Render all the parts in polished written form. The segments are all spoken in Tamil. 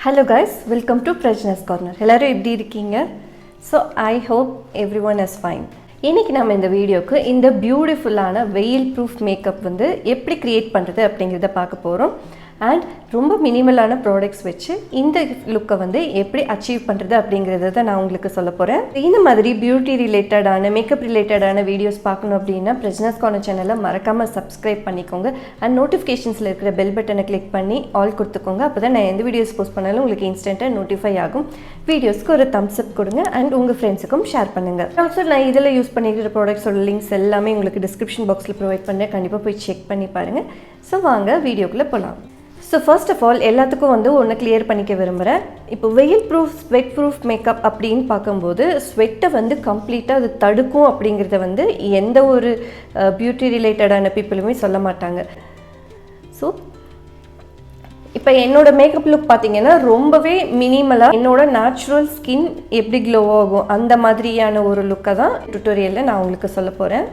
Hello guys, welcome to Prajna's Corner. எல்லாரும் எப்படி இருக்கீங்க? So I hope everyone is fine. இன்னைக்கு நாம இந்த வீடியோக்கு இந்த பியூட்டிஃபுல்லான வெயில் ப்ரூஃப் மேக்கப் வந்து எப்படி கிரியேட் பண்ணுறது அப்படிங்கிறத பார்க்க போகிறோம். அண்ட் ரொம்ப மினிமலான ப்ராடக்ட்ஸ் வச்சு இந்த லுக்கை வந்து எப்படி அச்சீவ் பண்ணுறது அப்படிங்கிறத தான் நான் உங்களுக்கு சொல்ல போகிறேன். இந்த மாதிரி பியூட்டி ரிலேட்டடான மேக்கப் ரிலேட்டடான வீடியோஸ் பார்க்கணும் அப்படின்னா பிரஜ்னாஸ் கார்னர் சேனலை மறக்காமல் சப்ஸ்கிரைப் பண்ணிக்கோங்க. அண்ட் நோட்டிஃபிகேஷன்ஸில் இருக்கிற பெல் பட்டனை கிளிக் பண்ணி ஆல் கொடுத்துக்கோங்க. அப்போ தான் நான் எந்த வீடியோஸ் போஸ்ட் பண்ணாலும் உங்களுக்கு இன்ஸ்டண்ட்டாக நோட்டிஃபை ஆகும். வீடியோஸ்க்கு ஒரு தம்ஸ் அப் கொடுங்க அண்ட் உங்கள் ஃப்ரெண்ட்ஸுக்கும் ஷேர் பண்ணுங்கள். ஆல்சோ நான் இதில் யூஸ் பண்ணிக்கிற ப்ராடக்ட்ஸோட லிங்க்ஸ் எல்லாமே உங்களுக்கு டிஸ்கிரிப்ஷன் பாக்ஸில் ப்ரொவைட் பண்ணுறேன். கண்டிப்பாக போய் செக் பண்ணி பாருங்கள். ஸோ வாங்க வீடியோக்குள்ளே போகலாம். ஸோ ஃபர்ஸ்ட் ஆஃப் ஆல் எல்லாத்துக்கும் வந்து ஒன்று கிளியர் பண்ணிக்க விரும்புகிறேன். இப்போ வெயில் ப்ரூஃப் ஸ்வெட் ப்ரூஃப் மேக்கப் அப்படின்னு பார்க்கும்போது ஸ்வெட்டை வந்து கம்ப்ளீட்டாக அது தடுக்கும் அப்படிங்கிறத வந்து எந்த ஒரு பியூட்டி ரிலேட்டடான பீப்புளுமே சொல்ல மாட்டாங்க. ஸோ இப்போ என்னோட மேக்கப் லுக் பார்த்தீங்கன்னா ரொம்பவே மினிமலாக என்னோட நேச்சுரல் ஸ்கின் எப்படி க்ளோ ஆகும் அந்த மாதிரியான ஒரு லுக்கை தான் டுட்டோரியலில் நான் உங்களுக்கு சொல்ல போகிறேன்.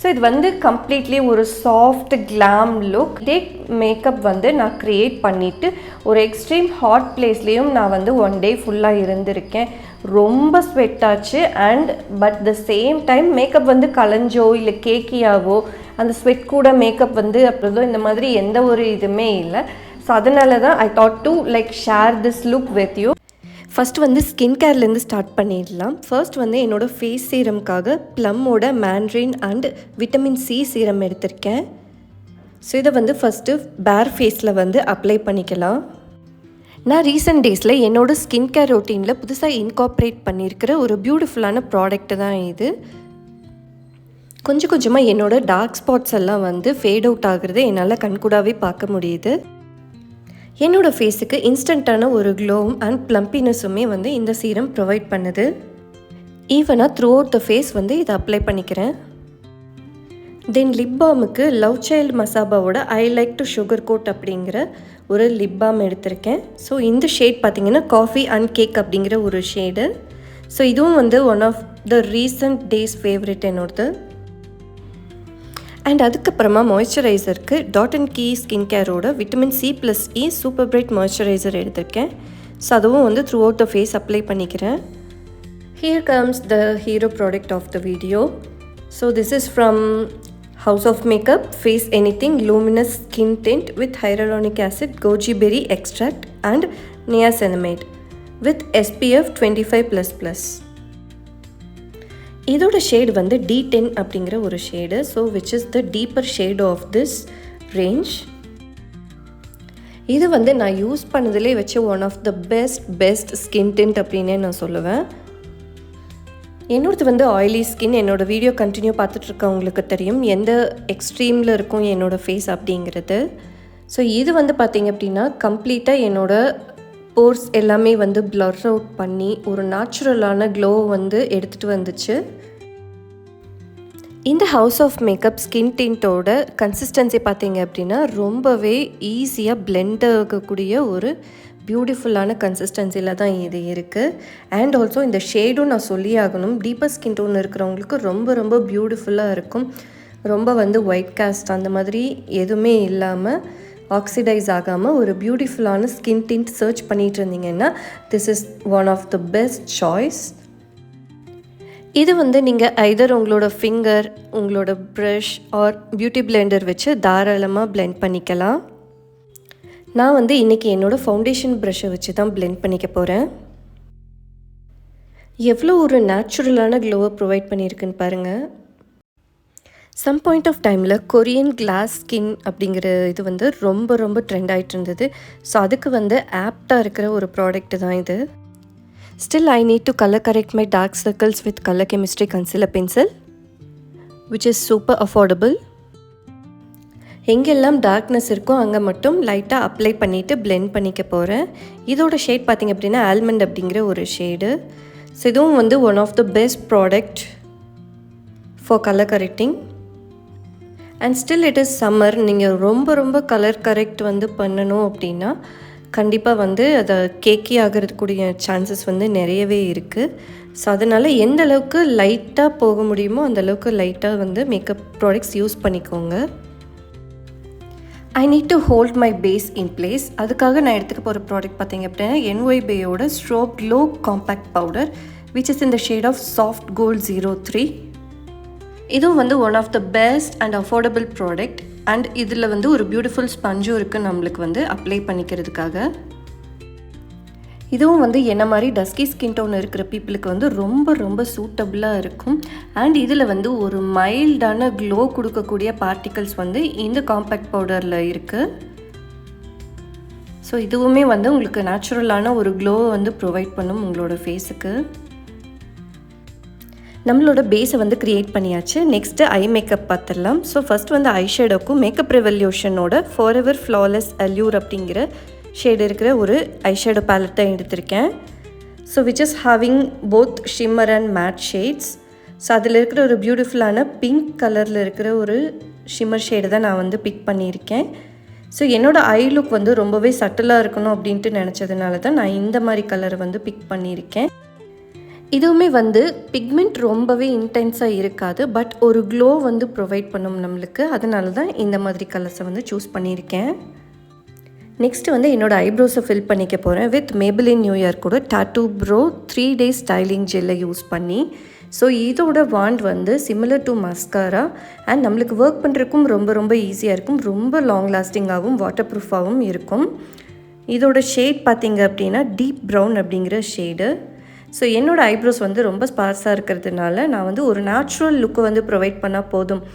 ஸோ இது வந்து கம்ப்ளீட்லி ஒரு சாஃப்ட் கிளாம் லுக். இதே மேக்கப் வந்து நான் க்ரியேட் பண்ணிவிட்டு ஒரு எக்ஸ்ட்ரீம் ஹாட் பிளேஸ்லேயும் நான் வந்து ஒன் டே ஃபுல்லாக இருந்திருக்கேன். ரொம்ப ஸ்வெட் ஆச்சு. And but the same time makeup வந்து கலைஞ்சோ இல்லை கேக்கியாவோ அந்த ஸ்வெட் கூட மேக்கப் வந்து அப்படிதோ இந்த மாதிரி எந்த ஒரு இதுவுமே இல்லை. ஸோ அதனால தான் I thought to like share this look with you. First வந்து ஸ்கின் கேர்லேருந்து ஸ்டார்ட் பண்ணிடலாம். ஃபர்ஸ்ட் வந்து என்னோடய ஃபேஸ் சீரம்காக ப்ளம்மோட mandarin and vitamin C serum எடுத்திருக்கேன். ஸோ இதை வந்து ஃபஸ்ட்டு பேர் ஃபேஸில் வந்து அப்ளை பண்ணிக்கலாம். நான் ரீசெண்ட் டேஸில் என்னோடய ஸ்கின் கேர் ரொட்டீனில் புதுசாக இன்கார்ப்ரேட் பண்ணியிருக்கிற ஒரு பியூட்டிஃபுல்லான ப்ராடக்ட் தான் இது. கொஞ்சம் கொஞ்சமாக என்னோடய டார்க் ஸ்பாட்ஸ் எல்லாம் வந்து ஃபேட் அவுட் ஆகுறதை என்னால் கண்கூடாவே பார்க்க முடியுது. என்னோடய ஃபேஸுக்கு இன்ஸ்டண்ட்டான ஒரு க்ளோவும் அண்ட் ப்ளம்பினஸுமே வந்து இந்த சீரம் ப்ரொவைட் பண்ணுது. ஈவனாக த்ரூ அவுட் த ஃபேஸ் வந்து இதை அப்ளை பண்ணிக்கிறேன். தென் லிப் பாமுக்கு லவ் சைல்டு மசாபாவோட I like to sugar coat அப்படிங்கிற ஒரு லிப் பாம் எடுத்திருக்கேன். ஸோ இந்த ஷேட் பார்த்திங்கன்னா காஃபி அண்ட் கேக் அப்படிங்கிற ஒரு ஷேடு. ஸோ இதுவும் வந்து one of the recent days favourite என்னோடது. அண்ட் அதுக்கப்புறமா மாய்ஸ்சரைசருக்கு டாட் அண்ட் கீ ஸ்கின் கேரோட vitamin C plus E super bright moisturiser எடுத்திருக்கேன். ஸோ அதுவும் வந்து throughout the face apply பண்ணிக்கிறேன். Here comes the hero product of the video. So this is from House of Makeup face anything luminous skin tint with hyaluronic acid goji berry extract and niacinamide with SPF 25++. இதோட ஷேடு வந்து D10 அப்படிங்கிற ஒரு shade. So which is the deeper shade of this range. இது வந்து நான் யூஸ் பண்ணதுலேயே வச்சு one of the best skin tint அப்படின்னே நான் சொல்லுவேன். என்னோடது வந்து ஆயிலி ஸ்கின். என்னோடய வீடியோ கண்டினியூ பார்த்துட்ருக்கவங்களுக்கு தெரியும் எந்த எக்ஸ்ட்ரீமில் இருக்கும் என்னோடய ஃபேஸ் அப்படிங்கிறது. ஸோ இது வந்து பார்த்திங்க அப்படின்னா கம்ப்ளீட்டாக என்னோடய போர்ஸ் எல்லாமே வந்து பிளர் அவுட் பண்ணி ஒரு நேச்சுரலான க்ளோ வந்து எடுத்துகிட்டு வந்துச்சு. இந்த ஹவுஸ் ஆஃப் மேக்கப் ஸ்கின் டிண்ட்டோட கன்சிஸ்டன்சி பார்த்தீங்க அப்படின்னா ரொம்பவே ஈஸியாக பிளெண்ட் ஆகக்கூடிய ஒரு பியூட்டிஃபுல்லான கன்சிஸ்டன்சியில் தான் இது இருக்குது. அண்ட் ஆல்சோ இந்த ஷேடும் நான் சொல்லி ஆகணும், டீப்பர் ஸ்கின் டோன் இருக்கிறவங்களுக்கு ரொம்ப ரொம்ப பியூட்டிஃபுல்லாக இருக்கும். ரொம்ப வந்து ஒயிட் காஸ்ட் அந்த மாதிரி எதுவுமே இல்லாமல் ஆக்சிடைஸ் ஆகாமல் ஒரு பியூட்டிஃபுல்லான ஸ்கின் டிண்ட் சர்ச் பண்ணிகிட்டு இருந்தீங்கன்னா this is one of the best choice. இது வந்து நீங்கள் ஐதர் உங்களோட ஃபிங்கர், உங்களோட ப்ரஷ் ஆர் பியூட்டி பிளெண்டர் வச்சு தாராளமாக பிளெண்ட் பண்ணிக்கலாம். நான் வந்து இன்றைக்கி என்னோடய ஃபவுண்டேஷன் ப்ரஷ்ஷை வச்சு தான் பிளெண்ட் பண்ணிக்க போகிறேன். எவ்வளோ ஒரு நேச்சுரலான க்ளோவை ப்ரொவைட் பண்ணியிருக்குன்னு பாருங்கள். சம் பாயிண்ட் ஆஃப் டைமில் கொரியன் கிளாஸ் ஸ்கின் அப்படிங்கிற இது வந்து ரொம்ப ரொம்ப ட்ரெண்ட் ஆகிட்டு இருந்தது. ஸோ அதுக்கு வந்து ஆப்டாக இருக்கிற ஒரு ப்ராடக்ட் தான் இது. Still I need to colour correct my dark circles with colour chemistry concealer pencil which is super affordable. எங்கெல்லாம் டார்க்னஸ் இருக்கோ அங்கே மட்டும் லைட்டாக அப்ளை பண்ணிவிட்டு பிளெண்ட் பண்ணிக்க போகிறேன். இதோட ஷேட் பார்த்திங்க அப்படின்னா ஆல்மண்ட் அப்படிங்கிற ஒரு ஷேடு. ஸோ இதுவும் வந்து one of the best product for colour correcting. And still it is summer. நீங்கள் ரொம்ப ரொம்ப கலர் கரெக்ட் வந்து பண்ணணும் அப்படின்னா கண்டிப்பாக வந்து அதை கேக்கி ஆகிறதுக்கூடிய சான்சஸ் வந்து நிறையவே இருக்குது. ஸோ அதனால் எந்த அளவுக்கு லைட்டாக போக முடியுமோ அந்தளவுக்கு லைட்டாக வந்து மேக்கப் ப்ராடக்ட்ஸ் யூஸ் பண்ணிக்கோங்க. I need to hold my base in place. அதுக்காக நான் எடுத்துக்க போகிற ப்ராடக்ட் பார்த்தீங்க அப்படின்னா NYBயோட strobe glow compact powder which is in the shade of soft gold 03. இதுவும் வந்து one of the best and affordable product. And இதில் வந்து ஒரு பியூட்டிஃபுல் ஸ்பஞ்சும் இருக்குது நம்மளுக்கு வந்து அப்ளை பண்ணிக்கிறதுக்காக. இதுவும் வந்து என்ன மாதிரி டஸ்கி ஸ்கின் டோன் இருக்கிற பீப்புளுக்கு வந்து ரொம்ப ரொம்ப சூட்டபுளாக இருக்கும். அண்ட் இதில் வந்து ஒரு மைல்டான க்ளோ கொடுக்கக்கூடிய பார்ட்டிகல்ஸ் வந்து இந்த காம்பேக்ட் பவுடரில் இருக்குது. ஸோ இதுவுமே வந்து உங்களுக்கு நேச்சுரலான ஒரு க்ளோவை வந்து ப்ரொவைட் பண்ணும் உங்களோட ஃபேஸுக்கு. நம்மளோட பேஸை வந்து க்ரியேட் பண்ணியாச்சு. நெக்ஸ்ட்டு ஐ மேக்கப் பார்த்துடலாம். ஸோ ஃபஸ்ட் வந்து ஐ ஷேடோக்கும் மேக்கப் ரெவல்யூஷனோட ஃபாரெவர் ஃப்ளாலெஸ் அல்யூர் அப்படிங்கிற ஷேடு இருக்கிற ஒரு ஐஷேடோ பேலட் தான் எடுத்திருக்கேன். So which is having both shimmer and matte shades. So அதில் இருக்கிற ஒரு பியூட்டிஃபுல்லான பிங்க் கலரில் இருக்கிற ஒரு ஷிம்மர் ஷேடு தான் நான் வந்து பிக் பண்ணியிருக்கேன். ஸோ என்னோடய ஐ லுக் வந்து ரொம்பவே சட்டிலாக இருக்கணும் அப்படின்ட்டு நினச்சதுனால தான் நான் இந்த மாதிரி கலரை வந்து பிக் பண்ணியிருக்கேன். இதுவுமே வந்து பிக்மெண்ட் ரொம்பவே இன்டென்ஸாக இருக்காது, பட் ஒரு க்ளோ வந்து ப்ரொவைட் பண்ணும் நம்மளுக்கு. அதனால தான் இந்த மாதிரி கலர்ஸை வந்து சூஸ் பண்ணியிருக்கேன். நெக்ஸ்ட்டு வந்து என்னோடய ஐப்ரோஸை ஃபில் பண்ணிக்க போகிறேன் வித் மேபிளின் நியூ இயர்க்கோட டாட்டூ ப்ரோ 3 days ஸ்டைலிங் ஜெல்லை யூஸ் பண்ணி. ஸோ இதோட வாண்ட் வந்து சிமிலர் டு மஸ்காரா அண்ட் நம்மளுக்கு ஒர்க் பண்ணுறதுக்கும் ரொம்ப ரொம்ப ஈஸியாக இருக்கும். ரொம்ப லாங் லாஸ்டிங்காகவும் வாட்டர் ப்ரூஃபாகவும் இருக்கும். இதோட ஷேட் பார்த்திங்க அப்படின்னா டீப் ப்ரௌன் அப்படிங்கிற ஷேடு. ஸோ என்னோடய ஐப்ரோஸ் வந்து ரொம்ப ஸ்பார்ஸாக இருக்கிறதுனால நான் வந்து ஒரு நேச்சுரல் லுக்கை வந்து ப்ரொவைட் பண்ணால் போதும்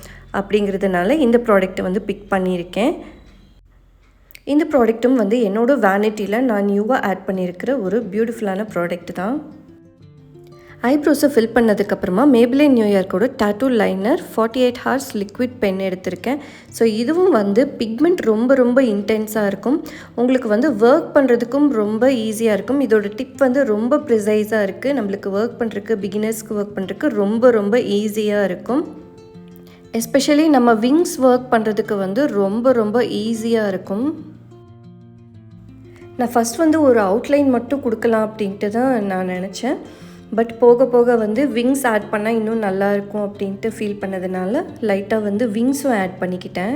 அப்படிங்கிறதுனால இந்த ப்ராடக்ட்டை வந்து பிக் பண்ணியிருக்கேன். இந்த ப்ராடக்ட்டும் வந்து என்னோடய வேனிட்டியில் நான் நியூவாக ஆட் பண்ணியிருக்கிற ஒரு பியூட்டிஃபுல்லான ப்ராடக்ட் தான். ஐப்ரோஸை ஃபில் பண்ணதுக்கப்புறமா மேபிளின் நியூ இயர்க்கோட tattoo liner 48 hours liquid pen எடுத்திருக்கேன். ஸோ இதுவும் வந்து பிக்மெண்ட் ரொம்ப ரொம்ப இன்டென்ஸாக இருக்கும். உங்களுக்கு வந்து ஒர்க் பண்ணுறதுக்கும் ரொம்ப ஈஸியாக இருக்கும். இதோட டிப் வந்து ரொம்ப ப்ரிசைஸாக இருக்குது. நம்மளுக்கு ஒர்க் பண்ணுறதுக்கு பிகினர்ஸ்க்கு ஒர்க் பண்ணுறதுக்கு ரொம்ப ரொம்ப ஈஸியாக இருக்கும். எஸ்பெஷலி நம்ம விங்ஸ் ஒர்க் பண்ணுறதுக்கு வந்து ரொம்ப ரொம்ப ஈஸியாக இருக்கும். நான் ஃபஸ்ட் வந்து ஒரு அவுட்லைன் மட்டும் கொடுக்கலாம் அப்படின்ட்டு தான் நான் நினச்சேன். பட் போக போக வந்து விங்ஸ் ஆட் பண்ணால் இன்னும் நல்லாயிருக்கும் அப்படின்ட்டு ஃபீல் பண்ணதுனால லைட்டாக வந்து விங்ஸும் ஆட் பண்ணிக்கிட்டேன்.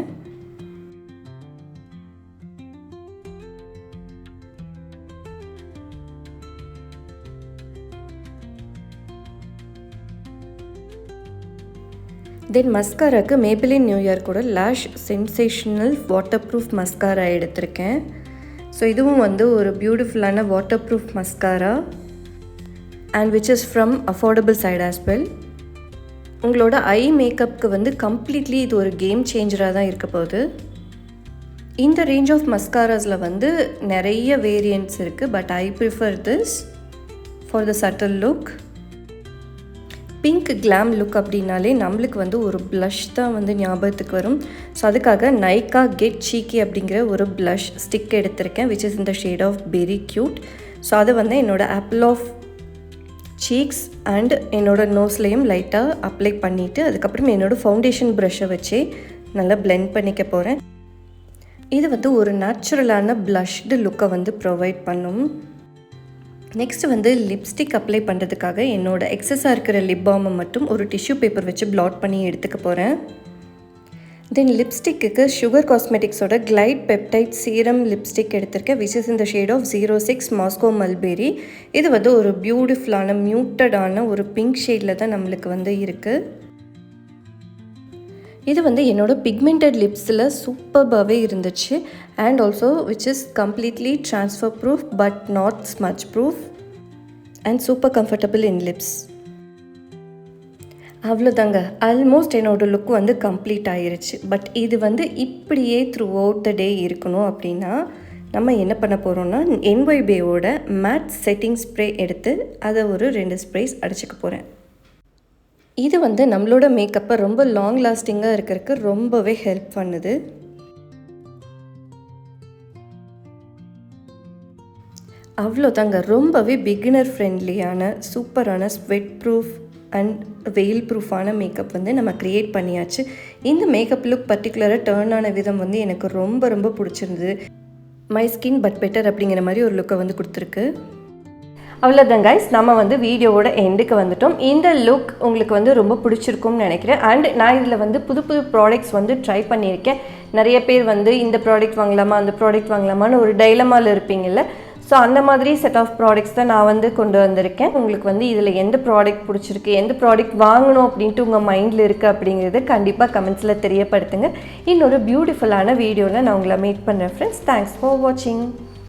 தென் மஸ்காராக்கு மேபிளின் நியூ இயர்க்கோட lash sensational waterproof mascara எடுத்திருக்கேன். ஸோ இதுவும் வந்து ஒரு பியூட்டிஃபுல்லான waterproof mascara and which is from affordable side as well. உங்களோட ஐ மேக்கப்புக்கு வந்து கம்ப்ளீட்லி இது ஒரு கேம் சேஞ்சராக தான் இருக்க போகுது. இந்த ரேஞ்ச் ஆஃப் மஸ்காராஸில் வந்து நிறைய வேரியன்ட்ஸ் இருக்குது, but I prefer this for the subtle look. Pink glam look அப்படின்னாலே நம்மளுக்கு வந்து ஒரு ப்ளஷ் தான் வந்து ஞாபகத்துக்கு வரும். ஸோ அதுக்காக நைக்கா கெட் சீக்கி அப்படிங்கிற ஒரு ப்ளஷ் ஸ்டிக் எடுத்திருக்கேன் விச் இஸ் இந்த shade of very cute. So அதை வந்து என்னோடய ஆப்பிள் ஆஃப் சீக்ஸ் அண்ட் என்னோடய நோஸ்லேயும் லைட்டாக அப்ளை பண்ணிவிட்டு அதுக்கப்புறம் என்னோடய ஃபவுண்டேஷன் ப்ரஷ்ஷை வச்சு நல்லா பிளெண்ட் பண்ணிக்க போகிறேன். இது வந்து ஒரு நேச்சுரலான ப்ளஷ்டு லுக்கை வந்து ப்ரொவைட் பண்ணும். நெக்ஸ்ட் வந்து லிப்ஸ்டிக் அப்ளை பண்ணுறதுக்காக என்னோடய எக்ஸஸாக இருக்கிற லிப் பாமை மட்டும் ஒரு டிஷ்யூ பேப்பர் வச்சு பிளாட் பண்ணி எடுத்துக்க போகிறேன். தென் லிப்ஸ்டிக்கு சுகர் காஸ்மெட்டிக்ஸோட கிளைட் பெப்டைட் சீரம் லிப்ஸ்டிக் எடுத்திருக்கேன் விச் இஸ் இந்த ஷேட் ஆஃப் 06 மாஸ்கோ மல்பெரி. இது வந்து ஒரு பியூட்டிஃபுல்லான மியூட்டடான ஒரு பிங்க் ஷேடில் தான் நம்மளுக்கு வந்து இருக்குது. இது வந்து என்னோடய பிக்மெண்டட் லிப்ஸில் சூப்பர்பாகவே இருந்துச்சு. And also which is completely transfer proof but not smudge proof and super comfortable in lips. அவ்வளோதாங்க, ஆல்மோஸ்ட் என்னோடய லுக் வந்து கம்ப்ளீட் ஆகிருச்சு. பட் இது வந்து இப்படியே த்ரூ அவுட் த டே இருக்கணும் அப்படின்னா நம்ம என்ன பண்ண போகிறோம்னா NYBயோட மேட் செட்டிங் ஸ்ப்ரே எடுத்து அதை ஒரு 2 ஸ்ப்ரேஸ் அடிச்சுக்க போகிறேன். இது வந்து நம்மளோட மேக்கப்பை ரொம்ப லாங் லாஸ்டிங்காக இருக்கிறதுக்கு ரொம்பவே ஹெல்ப் பண்ணுது. அவ்வளோதாங்க, ரொம்பவே பிகினர் ஃப்ரெண்ட்லியான சூப்பரான ஸ்வெட் ப்ரூஃப் அண்ட் வெயில் ப்ரூஃபான மேக்கப் வந்து நம்ம க்ரியேட் பண்ணியாச்சு. இந்த மேக்கப் லுக் பர்டிகுலராக டர்ன் ஆன விதம் வந்து எனக்கு ரொம்ப ரொம்ப பிடிச்சிருந்தது. மை ஸ்கின் பட் பெட்டர் அப்படிங்கிற மாதிரி ஒரு லுக்கை வந்து கொடுத்துருக்கு. அவ்வளோதான் கைஸ், நம்ம வந்து வீடியோவோட எண்டுக்கு வந்துட்டோம். இந்த லுக் உங்களுக்கு வந்து ரொம்ப பிடிச்சிருக்கும்னு நினைக்கிறேன். அண்ட் நான் இதில் வந்து புது புது ப்ராடக்ட்ஸ் வந்து ட்ரை பண்ணியிருக்கேன். நிறைய பேர் வந்து இந்த ப்ராடக்ட் வாங்கலாமா அந்த ப்ராடக்ட் வாங்கலாமான்னு ஒரு டைலமாவில் இருப்பீங்கள்ல. ஸோ அந்த மாதிரி செட் ஆஃப் ப்ராடக்ட்ஸ் தான் நான் வந்து கொண்டு வந்திருக்கேன். உங்களுக்கு வந்து இதில் எந்த ப்ராடக்ட் பிடிச்சிருக்கு, எந்த ப்ராடக்ட் வாங்கணும் அப்படின்ட்டு உங்கள் மைண்டில் இருக்குது அப்படிங்கிறது கண்டிப்பாக கமெண்ட்ஸில் தெரியப்படுத்துங்க. இன்னொரு பியூட்டிஃபுல்லான வீடியோவில் நான் உங்களை மீட் பண்ணுறேன் ஃப்ரெண்ட்ஸ். தேங்க்ஸ் ஃபார் வாட்சிங்.